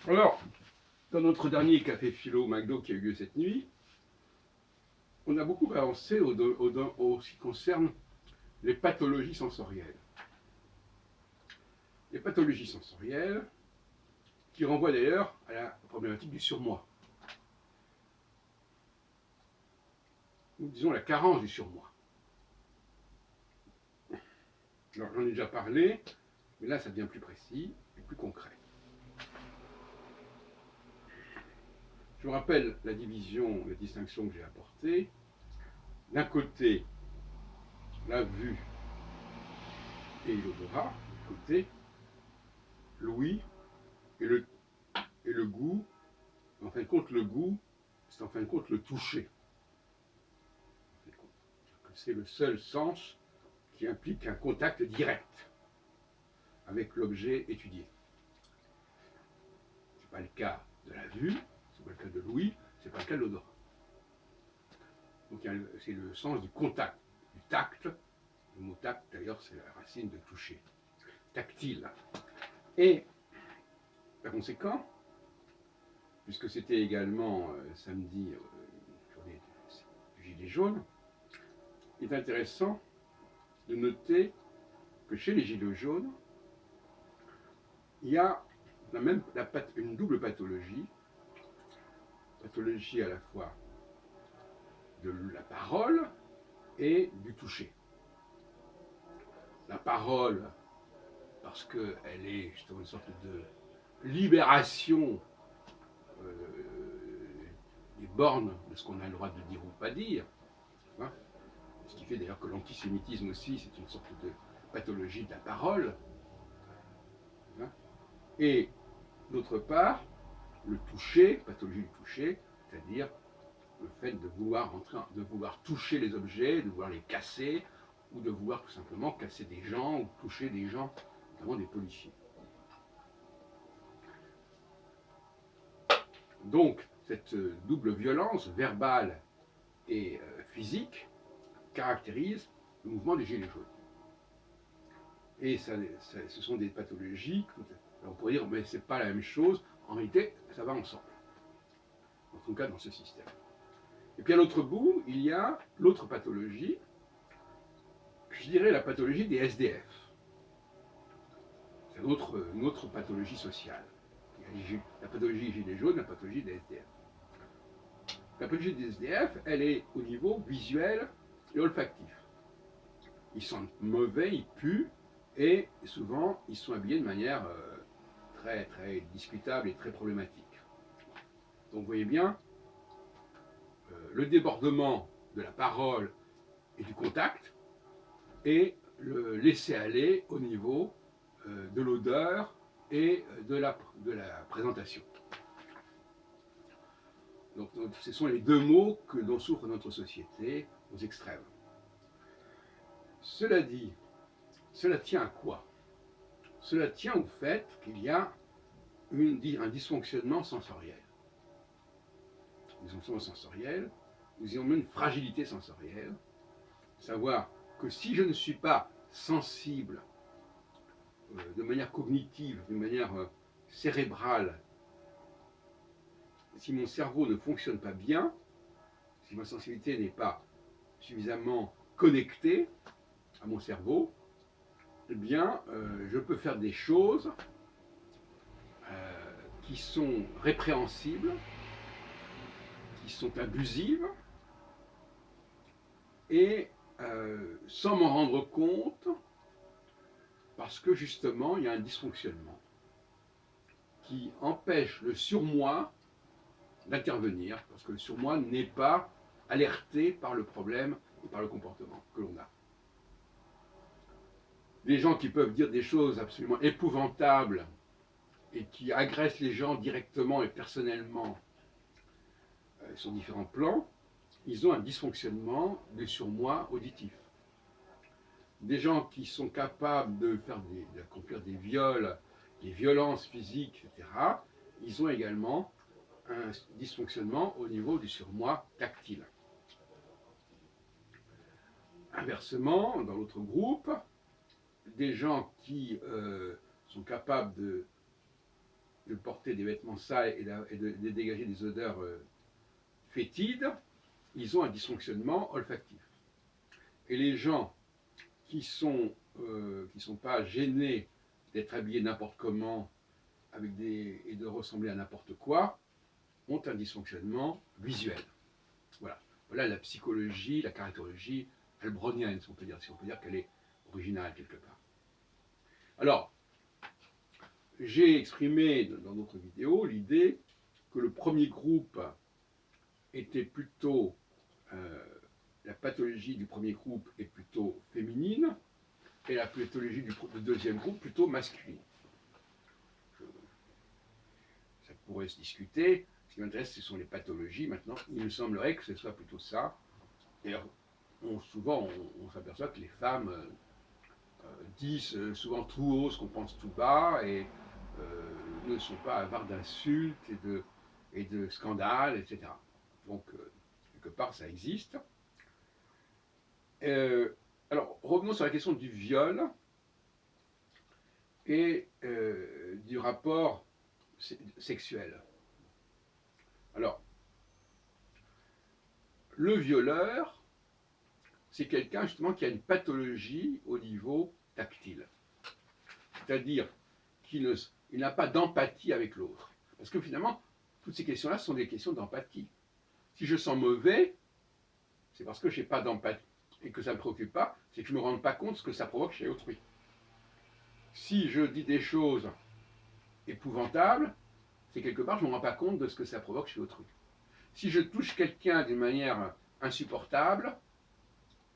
Alors, dans notre dernier café philo McDo qui a eu lieu cette nuit, on a beaucoup avancé au ce qui concerne les pathologies sensorielles. Les pathologies sensorielles qui renvoient d'ailleurs à la problématique du surmoi. Nous disons la carence du surmoi. Alors j'en ai déjà parlé, mais là ça devient plus précis et plus concret. Je vous rappelle la division, la distinction que j'ai apportée. D'un côté, la vue et l'odorat, de côté, l'ouïe et le goût. En fin de compte, le goût, c'est en fin de compte le toucher. C'est le seul sens qui implique un contact direct avec l'objet étudié. Ce n'est pas le cas de la vue, ce n'est pas le cas de l'ouïe, ce n'est pas le cas de l'odorat. Donc c'est le sens du contact, du tact. Le mot tact, d'ailleurs, c'est la racine de toucher. Tactile. Et, par conséquent, puisque c'était également samedi, journée du gilet jaune, il est intéressant de noter que chez les gilets jaunes, il y a une double pathologie à la fois de la parole et du toucher. La parole, parce qu'elle est justement une sorte de libération des bornes de ce qu'on a le droit de dire ou pas dire, hein, ce qui fait d'ailleurs que l'antisémitisme aussi, c'est une sorte de pathologie de la parole, hein, et d'autre part, le toucher, pathologie du toucher, c'est-à-dire le fait de vouloir toucher les objets, de vouloir les casser, ou de vouloir tout simplement casser des gens, ou toucher des gens, notamment des policiers. Donc, cette double violence verbale et physique caractérise le mouvement des Gilets jaunes. Et ce sont des pathologies, on pourrait dire, mais c'est pas la même chose, en réalité, ça va ensemble. En tout cas, dans ce système. Et puis à l'autre bout, il y a l'autre pathologie, je dirais la pathologie des SDF. C'est une autre pathologie sociale. Il y a la pathologie gilet jaune, la pathologie des SDF. La pathologie des SDF, elle est au niveau visuel et olfactif. Ils sentent mauvais, ils puent, et souvent, ils sont habillés de manière très, très discutable et très problématique. Donc vous voyez bien, le débordement de la parole et du contact, et le laisser aller au niveau de l'odeur et de la présentation. Donc ce sont les deux mots dont souffre notre société aux extrêmes. Cela dit, cela tient à quoi? Cela tient au fait qu'il y a un dysfonctionnement sensoriel. Un dysfonctionnement sensoriel, nous avons une fragilité sensorielle, savoir que si je ne suis pas sensible de manière cognitive, de manière cérébrale, si mon cerveau ne fonctionne pas bien, si ma sensibilité n'est pas suffisamment connectée à mon cerveau, eh bien, je peux faire des choses qui sont répréhensibles, qui sont abusives, et sans m'en rendre compte, parce que justement, il y a un dysfonctionnement qui empêche le surmoi d'intervenir, parce que le surmoi n'est pas alerté par le problème et par le comportement que l'on a. Des gens qui peuvent dire des choses absolument épouvantables et qui agressent les gens directement et personnellement sur différents plans, ils ont un dysfonctionnement du surmoi auditif. Des gens qui sont capables d'accomplir des viols, des violences physiques, etc., ils ont également un dysfonctionnement au niveau du surmoi tactile. Inversement, dans l'autre groupe, des gens qui sont capables de porter des vêtements sales et de dégager des odeurs fétides, ils ont un dysfonctionnement olfactif. Et les gens qui sont pas gênés d'être habillés n'importe comment et de ressembler à n'importe quoi, ont un dysfonctionnement visuel. Voilà. Voilà la psychologie, la caractérologie heilbronnienne, si on peut dire qu'elle est originale quelque part. Alors, j'ai exprimé dans d'autres vidéos l'idée que le premier groupe était plutôt, la pathologie du premier groupe est plutôt féminine, et la pathologie du deuxième groupe plutôt masculine. Ça pourrait se discuter. Ce qui m'intéresse, ce sont les pathologies. Maintenant, il me semblerait que ce soit plutôt ça. D'ailleurs, souvent, on s'aperçoit que les femmes disent souvent tout haut ce qu'on pense tout bas et ne sont pas avares d'insultes et de scandales, etc. Donc, quelque part, ça existe. Alors, revenons sur la question du viol et du rapport sexuel. Alors, le violeur, c'est quelqu'un justement qui a une pathologie au niveau tactile. C'est-à-dire qu'il n'a pas d'empathie avec l'autre. Parce que finalement, toutes ces questions-là sont des questions d'empathie. Si je sens mauvais, c'est parce que je n'ai pas d'empathie et que ça ne me préoccupe pas, c'est que je ne me rends pas compte de ce que ça provoque chez autrui. Si je dis des choses épouvantables, c'est quelque part, je ne me rends pas compte de ce que ça provoque chez autrui. Si je touche quelqu'un d'une manière insupportable,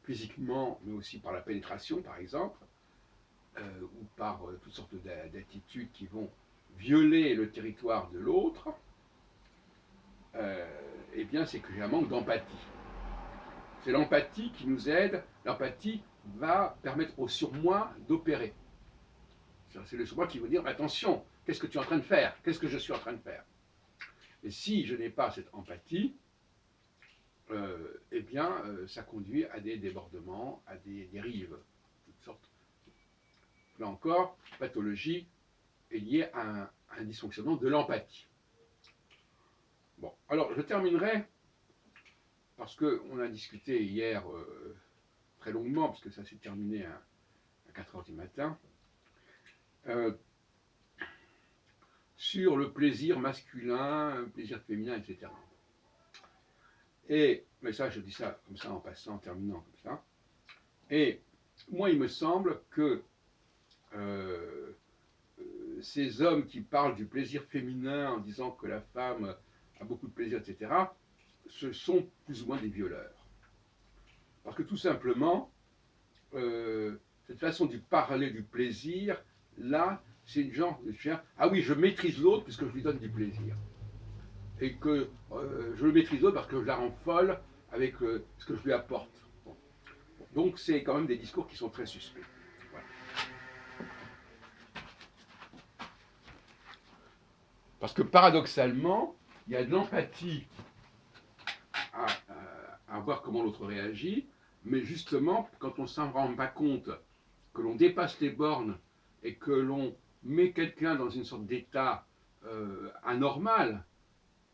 physiquement, mais aussi par la pénétration, par exemple, ou par toutes sortes d'attitudes qui vont violer le territoire de l'autre, eh bien, c'est que j'ai un manque d'empathie. C'est l'empathie qui nous aide. L'empathie va permettre au surmoi d'opérer. C'est le surmoi qui va dire, attention, qu'est-ce que tu es en train de faire? Qu'est-ce que je suis en train de faire? Et si je n'ai pas cette empathie, eh bien, ça conduit à des débordements, à des dérives, toutes sortes. Là encore, pathologie est liée à un dysfonctionnement de l'empathie. Bon, alors je terminerai, parce qu'on a discuté hier très longuement, parce que ça s'est terminé à 4 heures du matin, sur le plaisir masculin, le plaisir féminin, etc. Mais ça, je dis ça comme ça en passant, en terminant comme ça. Et moi, il me semble que ces hommes qui parlent du plaisir féminin en disant que la femme a beaucoup de plaisir, etc., ce sont plus ou moins des violeurs. Parce que tout simplement, cette façon de parler du plaisir, là, c'est une genre de chien. Ah oui, je maîtrise l'autre puisque je lui donne du plaisir. Et que je le maîtrise l'autre parce que je la rends folle avec ce que je lui apporte. Bon. Donc c'est quand même des discours qui sont très suspects. Voilà. Parce que paradoxalement, il y a de l'empathie à voir comment l'autre réagit, mais justement, quand on ne s'en rend pas compte, que l'on dépasse les bornes et que l'on met quelqu'un dans une sorte d'état anormal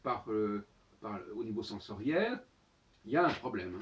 au niveau sensoriel, il y a un problème.